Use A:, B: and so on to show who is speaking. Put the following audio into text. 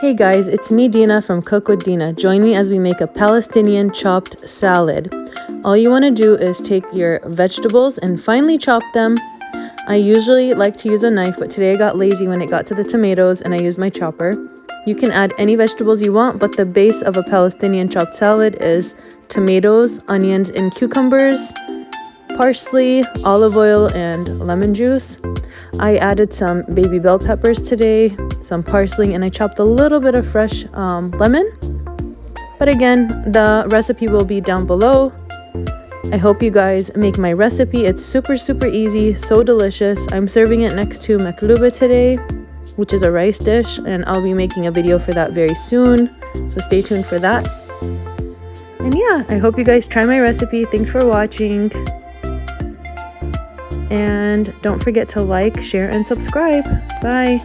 A: Hey guys, it's me Dina from Cookwithdena. Join me as we make a Palestinian chopped salad. All you want to do is take your vegetables and finely chop them. I usually like to use a knife, but today I got lazy when it got to the tomatoes and I used my chopper. You can add any vegetables you want, but the base of a Palestinian chopped salad is tomatoes, onions, and cucumbers, parsley, olive oil, and lemon juice. I added some baby bell peppers today, some parsley, and I chopped a little bit of fresh lemon. But again, the recipe will be down below. I hope you guys make my recipe. It's super easy, so delicious. I'm serving it next to makluba today, which is a rice dish, and I'll be making a video for that very soon, so stay tuned for that. And yeah, I hope you guys try my recipe. Thanks for watching. And don't forget to like, share, and subscribe. Bye.